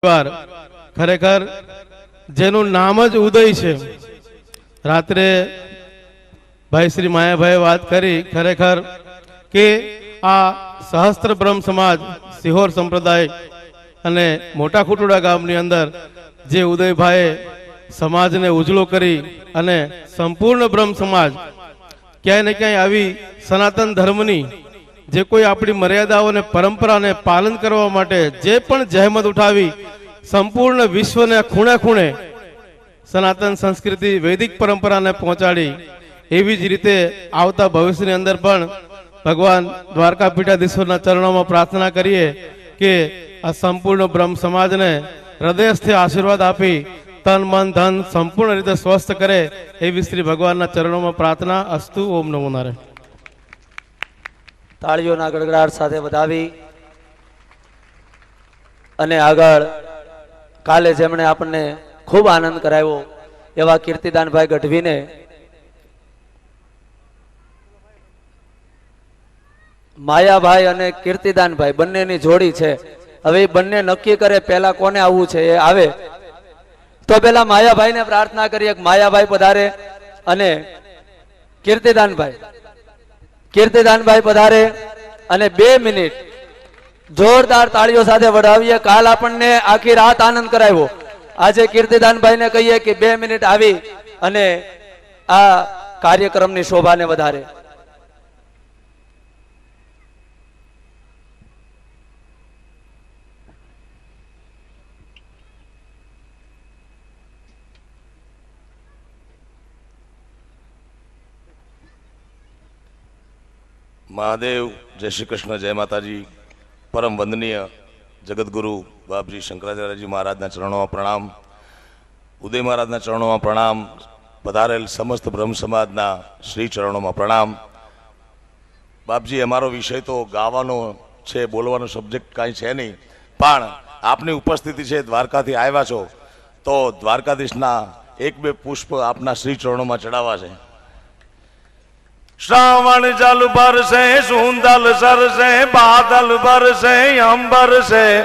ખરેખર જેનું નામ જ ઉદય છે. રાત્રે ભાઈ શ્રી માયાભાઈ વાત કરી ખરેખર કે આ સહસ્ત્ર બ્રહ્મ સમાજ સિહોર સંપ્રદાય અને મોટા ખુટોડા ગામની અંદર જે ઉદયભાઈએ સમાજને ઉજળો કરી અને સંપૂર્ણ બ્રહ્મ સમાજ ક્યાંય ને ક્યાંય આવી સનાતન ધર્મની જે કોઈ આપણી મર્યાદાઓને પરંપરાને પાલન કરવા માટે જે પણ જહેમત ઉઠાવી સંપૂર્ણ વિશ્વને ખૂણે ખૂણે સનાતન સંસ્કૃતિ વૈદિક પરંપરાને પહોંચાડી, એવી જ રીતે આવતા ભવિષ્યની અંદર પણ ભગવાન દ્વારકા પીઠાધીશ્વરના ચરણોમાં પ્રાર્થના કરીએ કે આ સંપૂર્ણ બ્રહ્મ સમાજને હૃદયસ્થી આશીર્વાદ આપી તન મન ધન સંપૂર્ણ રીતે સ્વસ્થ કરે, એવી શ્રી ભગવાનના ચરણોમાં પ્રાર્થના. અસ્તુ. ઓમ નમો નારાયણ. તાળીઓના ગડગડાટ સાથે વધાવી અને આગળ કાલે જેમણે આપણને ખૂબ આનંદ કરાવ્યો એવા કીર્તિદાનભાઈ ગઢવીને માયાભાઈ અને કીર્તિદાનભાઈ બંનેની જોડી છે. હવે બંને નક્કી કરે પેલા કોને આવવું છે એ આવે. તો પેલા માયાભાઈને પ્રાર્થના કરીએ કે માયાભાઈ પધારે અને કીર્તિદાનભાઈ પધારે અને 2 મિનિટ જોરદાર તાળીઓ સાથે વડાવીએ. કાલ આપણને આખી રાત આનંદ કરાવ્યો. આજે કીર્તિદાનભાઈને કહીએ કે 2 મિનિટ આવી અને આ કાર્યક્રમની શોભાને વધારે. महादेव. जय श्री कृष्ण. जय माताजी. परम वंदनीय जगतगुरु बापजी शंकराचार्यजी महाराजना चरणों में प्रणाम. उदय महाराजना चरणों में प्रणाम. पधारेल समस्त ब्रह्म समाजना श्री चरणों में प्रणाम. बापजी अमारो विषय तो गावानो छे, बोलवानो सब्जेक्ट काई छे नहीं, पण आपनी उपस्थिति छे द्वारकाथी आव्या छो तो द्वारकाधीशना 1-2 पुष्प आपना श्री चरणों में चढ़ावा छे. श्रावण जल बरसे, सुंदल सरसे, बादल बरसे, अंबर से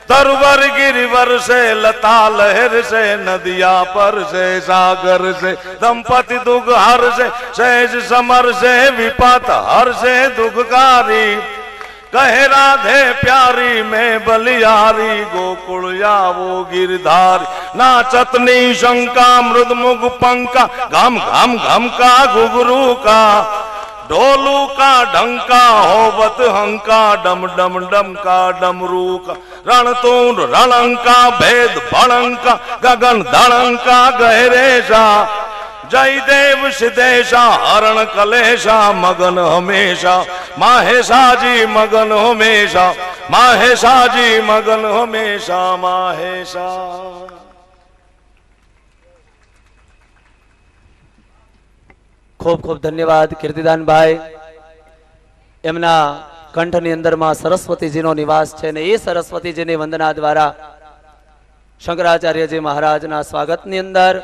तरवर गिरिवर से, लता लहर से, नदिया पर से, सागर से, दंपति दुख हर से, सहज समर से, विपत हर से दुखकारी, कहे राधे प्यारी में बलियारी, गोकुल यावो गिरधारी, नाचतनी शंका मृद मुग पंका, घम घम घम का घुघरू का, ढोलू का ढंका होवत हंका, डम डम डम का डमरू का, रणतुंड रणंका भेद भड़ंका, गगन धड़ंका गहरेशा, जय देव सिद्धेशा हरण कलेशा, मगन हमेशा माहेशा जी मगन हमेशा, माहेशा जी मगन हमेशा माहेशा. खूब खूब धन्यवाद કીર્તિદાનભાઈ. એમના કંઠની અંદરમાં સરસ્વતીજીનો નિવાસ છે ને એ સરસ્વતીજીની વંદના દ્વારા શંકરાચાર્યજી મહારાજના સ્વાગતની અંદર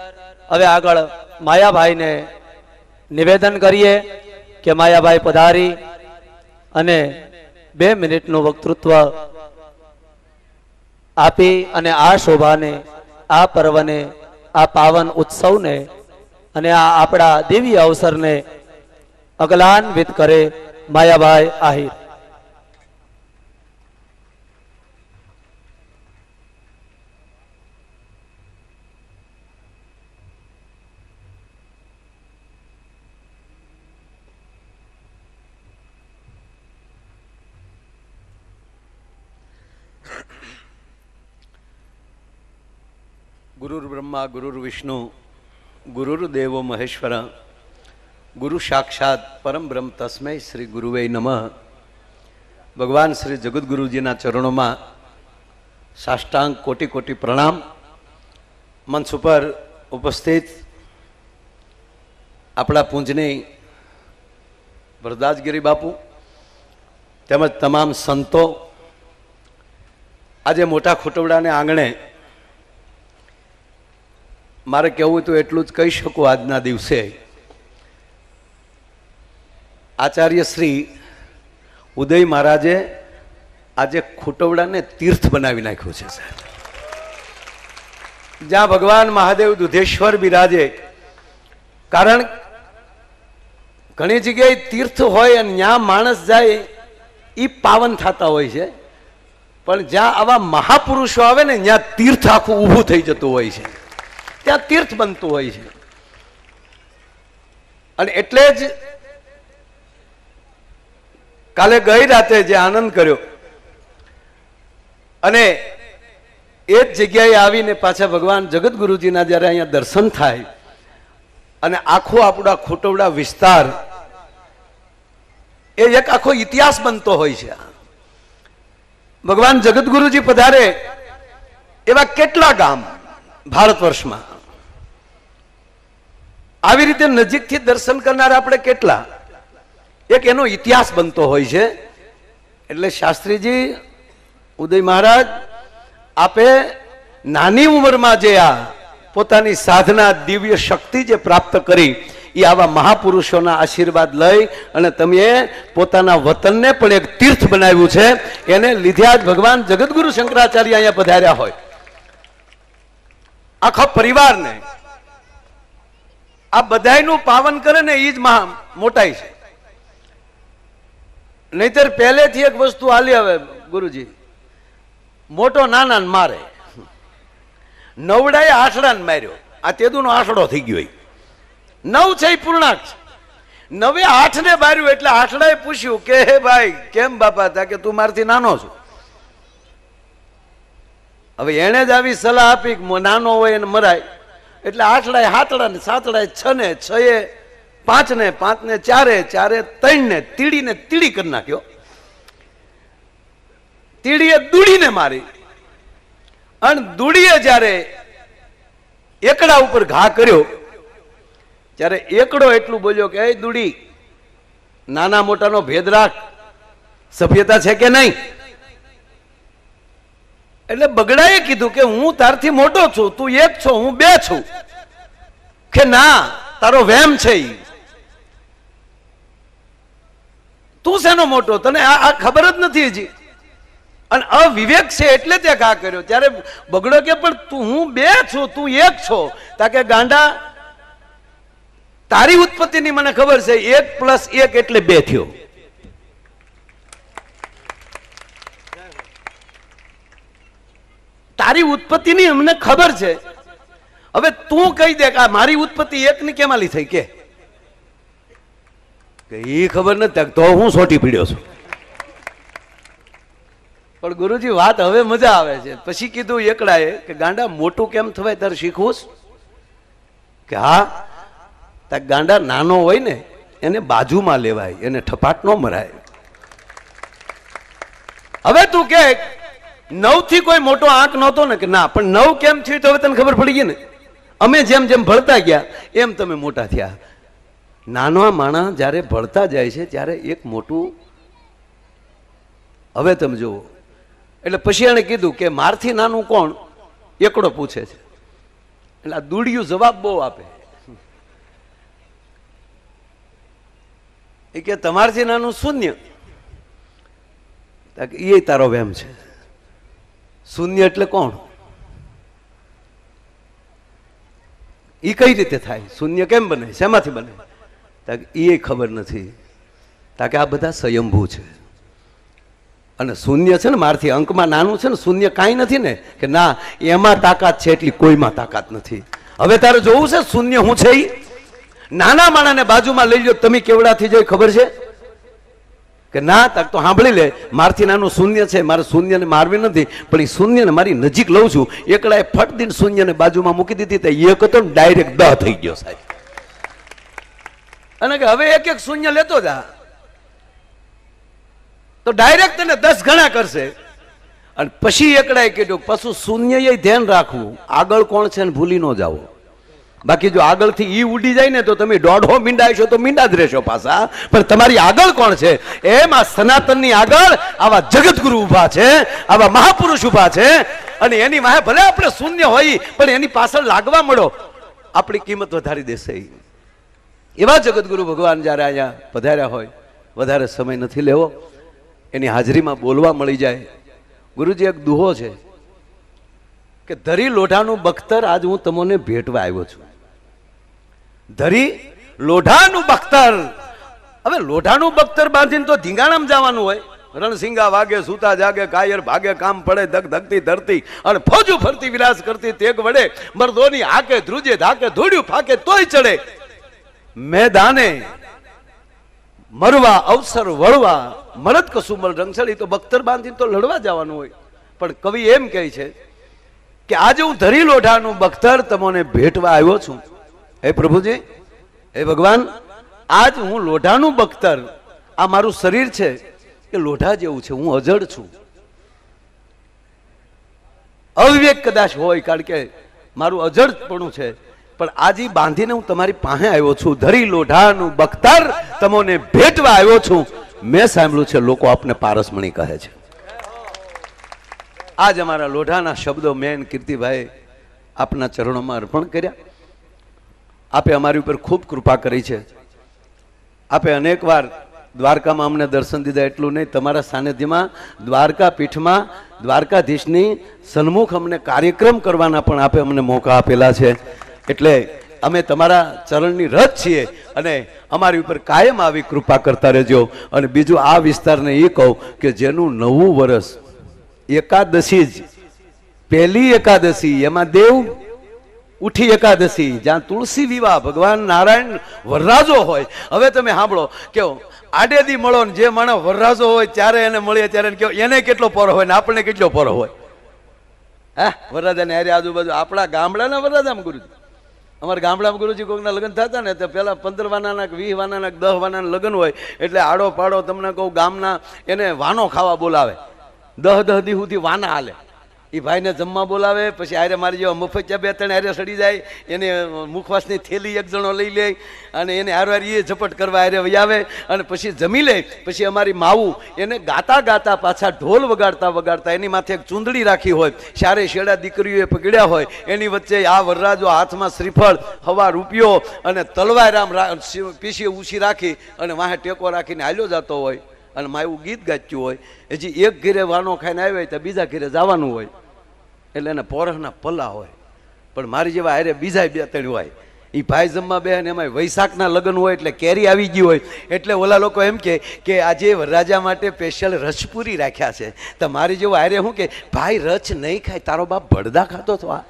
હવે આગળ માયાભાઈને નિવેદન કરીએ કે માયાભાઈ પધારી અને 2 મિનિટનું વક્તૃત્વ આપી અને આ શોભાને, આ પર્વને, આ પાવન ઉત્સવને અને આ આપણા દિવ્ય અવસરને અગલાન્વિત કરે. માયાભાઈ આહિર. गुरुर् ब्रह्मा गुरुर्विष्णु गुरुर्देवो महेश्वर गुरु साक्षात परम ब्रह्म तस्मै श्री गुरुवे नमः. भगवान श्री जगतगुरुजीना चरणों में साष्टांग कोटि कोटि प्रणाम. मंच पर उपस्थित अपना पूजनी वरदासगिरी बापू તેમજ તમામ સંતો, આજે મોટા ખોટવડાને આંગણે મારે કહેવું તો એટલું જ કહી શકું. આજના દિવસે આચાર્ય શ્રી ઉદય મહારાજે આજે ખોટવડાને તીર્થ બનાવી નાખ્યું છે સાહેબ. જ્યાં ભગવાન મહાદેવ દુધેશ્વર બિરાજે. કારણ ઘણી જગ્યાએ તીર્થ હોય અને ત્યાં માણસ જાય એ પાવન થતા હોય છે, પણ જ્યાં આવા મહાપુરુષો આવે ને ત્યાં તીર્થ આખું ઊભું થઈ જતું હોય છે, ત્યાં તીર્થ બનતું હોય છે. અને એટલે જ કાલે ગઈ રાતે જે આનંદ કર્યો અને એ જ જગ્યાએ આવીને પાછા ભગવાન જગતગુરુજીના જ્યારે અહીંયા દર્શન થાય અને આખો આપણા ખોટવડા વિસ્તાર એ એક આખો ઇતિહાસ બનતો હોય છે. ભગવાન જગતગુરુજી પધારે એવા કેટલા ગામ ભારત વર્ષમાં, આવી રીતે નજીકથી દર્શન કરનાર આપણે કેટલા, એક એનો ઇતિહાસ બનતો હોય છે. એટલે શાસ્ત્રીજી ઉદય મહારાજ, આપે નાની ઉંમરમાં જે આ પોતાની સાધના દિવ્ય શક્તિ જે પ્રાપ્ત કરી એ આવા મહાપુરુષોના આશીર્વાદ લઈ અને તમે પોતાના વતનને પણ એક તીર્થ બનાવ્યું છે. એને લીધે જ ભગવાન જગતગુરુ શંકરાચાર્ય અહીંયા પધાર્યા હોય. આખા પરિવારને આ બધાયનું પાવન કરે ને એ જ મોટાઈ છે. નહીતર પહેલેથી એક વસ્તુ હાલી આવે ગુરુજી, મોટો નાના મારે, નવડાએ આઠડાને માર્યો, આ તેદુનો આઠડો થઈ ગયો. 9 છે એ પૂર્ણાંક છે, 9 8 ને માર્યું એટલે આઠડાએ પૂછ્યું કે હે ભાઈ કેમ બાપા, તા કે તું મારથી નાનો છું. હવે એને જ આવી સલાહ આપી નાનો હોય એને મરાય, એટલે આઠડાએ 7 ને 7 6 ને 6 5 ને 5 ને 4 4 3 ને તીડીને તીડી કરી નાખ્યો. તીડીએ દૂડીને મારી અને દૂડીએ જ્યારે એકડા ઉપર ઘા કર્યો ત્યારે એકડો એટલું બોલ્યો કે એ દૂડી, નાના મોટાનો ભેદ રાખ, સભ્યતા છે કે નહીં. એટલે બગડાએ કીધું કે હું તારથી મોટો છું, તું 1 છો, હું 2 છું. કે ના, તારો વહેમ છે, તું શેનો મોટો, તને આ ખબર જ નથી હજી. અને અવિવેક છે એટલે તે ઘા કર્યો. ત્યારે બગડો કે પણ તું, હું 2 છું, તું 1 છો. તાકે ગાંડા, તારી ઉત્પત્તિની મને ખબર છે, 1 + 1 એટલે 2 થયો. તારી ઉત્પત્તિની અમને ખબર છે. હવે તું કહી દે કે મારી ઉત્પત્તિ 1 ની કેમાલી થઈ, કે એ ખબર નથી, તો હું સોટી પીડ્યો છું. પણ ગુરુજી વાત હવે મજા આવે છે. પછી કીધું એકડાએ કે ગાંડા મોટું કેમ થવાય તારે શીખવું કે હા, તા ગાંડા નાનો હોય ને એને બાજુમાં લેવાય, એને ઠપાટ ન મરાય. હવે તું કે 9 થી કોઈ મોટો આંક નહોતો ને, કે ના, પણ 9 કેમ થયું તો હવે તને ખબર પડી ગઈ ને. અમે જેમ જેમ ભળતા ગયા એમ તમે મોટા થયા. નાનો માણસ જ્યારે ભળતા જાય છે ત્યારે એક મોટું. હવે તમે જુઓ, એટલે પછી એને કીધું કે મારથી નાનું કોણ, એકડો પૂછે છે. એટલે આ દૂડિયું જવાબ બહુ આપે. એ કે તમારથી નાનું શૂન્ય. એ તારો વહેમ છે. શૂન્ય એટલે કોણ, એ કઈ રીતે થાય, શૂન્ય કેમ બને, શેમાંથી બને, એ ખબર નથી. તાકે આ બધા સ્વયંભૂ છે. અને શૂન્ય છે ને મારથી અંકમાં નાનું છે ને, શૂન્ય કાંઈ નથી ને, કે ના એમાં તાકાત છે એટલી કોઈમાં તાકાત નથી. હવે તારે જોવું છે શૂન્ય હું છે. નાના માણાને બાજુમાં લઈ લો, તમે કેવડાથી જોઈ ખબર છે કે ના, તાક તો સાંભળી લે, મારથી નાનું શૂન્ય છે, મારે શૂન્યને મારવી નથી, પણ એ શૂન્યને મારી નજીક લઉં છું. એકડાએ ફટ દીને શૂન્યને બાજુમાં મૂકી દીધી, તો એક હતો ને ડાયરેક્ટ 10 થઈ ગયો સાહેબ. અને કે હવે એક એક શૂન્ય લેતો જા તો ડાયરેક્ટ તને 10 ગણા કરશે. અને પછી એકડાએ કીધું પાછું શૂન્ય એ ધ્યાન રાખવું, આગળ કોણ છે ને ભૂલી ન જાઓ. બાકી જો આગળથી ઈ ઉડી જાય ને તો તમે 1.5 મીંડા છો તો મીંડા જ રહેશો પાછા, પણ તમારી આગળ કોણ છે, એમ આ સનાતનની આગળ આવા જગતગુરુ ઉભા છે, આવા મહાપુરુષ ઉભા છે. અને એની વાહે ભલે આપણે શૂન્ય હોય પણ એની પાછળ લાગવા મળો, આપણી કિંમત વધારી દેશે. એવા જગતગુરુ ભગવાન જ્યારે અહીંયા પધાર્યા હોય, વધારે સમય નથી લેવો, એની હાજરીમાં બોલવા મળી જાય. ગુરુજી એક દુહો છે કે ધરી લોઢાનું બખ્તર આજ હું તમને ભેટવા આવ્યો છું. ધરી લોઢાનું બખ્તર. હવે લોઢાનું બખ્તર બાંધીને તો ધીંગાણામાં જવાનું હોય. રણસિંગા વાગે, સૂતા જાગે, કાયર ભાગે, કામ પડે, ધક ધકતી ધરતી અને ફોજું ફરતી વિલાસ કરતી તેગ વડે મર્દોની હાકે ધ્રુજે ધાકે ધોડ્યું ફાકે તોય ચડે. મેદાને મરવા અવસર વળવા મરદ કસુમલ રંગસળી. તો બખ્તર બાંધીને તો લડવા જવાનું હોય. પણ કવિ એમ કહે છે કે આજે હું ધરી લોઢાનું બખ્તર તમને ભેટવા આવ્યો છું. હે પ્રભુજી, હે ભગવાન, આજ હું લોઢાનું બખ્તર, આ મારું શરીર છે એ લોઢા જેવું છે, હું અજડ છું. અવિવેક કદાચ હોય, કારણ કે મારું અજડપણું છે, પણ આજે બાંધીને હું તમારી પાસે આવ્યો છું. ધરી લોઢાનું બખ્તર તમને ભેટવા આવ્યો છું. મેં સાંભળ્યું છે લોકો આપને પારસમણી કહે છે. આજ અમારા લોઢાના શબ્દો મેન કીર્તિભાઈ આપના ચરણોમાં અર્પણ કર્યા. આપે અમારી ઉપર ખૂબ કૃપા કરી છે. આપે અનેક વાર દ્વારકામાં અમને દર્શન દીધા. એટલું નહીં, તમારા સાનિધ્યમાં દ્વારકા પીઠમાં દ્વારકાધીશની સન્મુખ અમને કાર્યક્રમ કરવાના પણ આપે અમને મોકા આપેલા છે. એટલે અમે તમારા ચરણની રજ છીએ અને અમારી ઉપર કાયમ આવી કૃપા કરતા રહેજો. અને બીજું આ વિસ્તારને એ કહું કે જેનું નવું વર્ષ એકાદશી જ, પહેલી એકાદશી, એમાં દેવ ઉઠી એકાદશી, જ્યાં તુલસી વિવાહ, ભગવાન નારાયણ વરરાજો હોય. હવે તમે સાંભળો કે આડેદી મળો ને જે માણસ વરરાજો હોય ત્યારે એને મળીએ ત્યારે કહો એને કેટલો પોરો હોય ને આપણને કેટલો પોરો હોય. હા, વરરાજાને હારે આજુબાજુ આપણા ગામડાના વરરાજામાં ગુરુજી, અમારા ગામડામાં ગુરુજી કોઈકના લગ્ન થતા ને તો પેલા 15 વાનાના 20 વાનાના 10 વાનાના લગ્ન હોય એટલે આડો પાડો તમને કહું ગામના એને વાનો ખાવા બોલાવે. 10 દી સુધી વાના હાલે. એ ભાઈને જમવા બોલાવે, પછી આરે મારી જેવા મફતિયા 2-3 હારે સડી જાય, એને મુખવાસની થેલી એક જણો લઈ લે અને એને હારવાર એ ઝપટ કરવા હારે વહી આવે અને પછી જમી લે. પછી અમારી માવું એને ગાતા ગાતા પાછા ઢોલ વગાડતા વગાડતા એની માથે એક ચૂંદડી રાખી હોય, સારે શેડા દીકરીઓએ પકડ્યા હોય, એની વચ્ચે આ વરરાજો હાથમાં શ્રીફળ, હવા રૂપિયો અને તલવાર આમ પીસી ઊંચી રાખી અને વાહે ટેકો રાખીને હાલ્યો જતો હોય અને માવું ગીત ગાચ્યું હોય. હજી એક ઘેરે વાનો ખાઈને આવે તો બીજા ઘેરે જવાનું હોય એટલે એને પોરહના પલ્લા હોય. પણ મારી જેવા હારે બીજા 2-3 હોય. એ ભાઈ જમવા બે ને એમાં વૈશાખના લગ્ન હોય એટલે કેરી આવી ગઈ હોય એટલે ઓલા લોકો એમ કે આજે વરરાજા માટે સ્પેશિયલ રસપુરી રાખ્યા છે. તો મારી જેવો હારે શું કે ભાઈ રચ નહીં ખાય, તારો બાપ ભડદા ખાતો તો આ.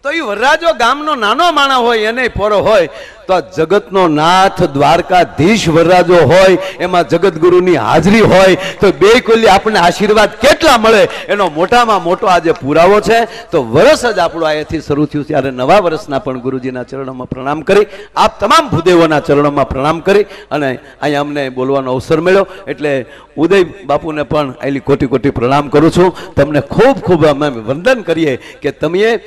તો એ વરરાજો ગામનો નાનો માણા હોય એને પોરો હોય તો આ જગતનો નાથ દ્વારકાધીશ વરરાજો હોય, એમાં જગતગુરુની હાજરી હોય તો બે કોલી આપણને આશીર્વાદ કેટલા મળે એનો મોટામાં મોટો આજે પુરાવો છે. તો વર્ષ જ આપણું અહીંયાથી શરૂ થયું. ત્યારે નવા વર્ષના પણ ગુરુજીના ચરણોમાં પ્રણામ કરી, આપ તમામ ભૂદેવોના ચરણોમાં પ્રણામ કરી અને અહીંયા અમને બોલવાનો અવસર મળ્યો એટલે ઉદય બાપુને પણ આટલી કોટી કોટી પ્રણામ કરું છું. તમને ખૂબ ખૂબ અમે વંદન કરીએ કે તમે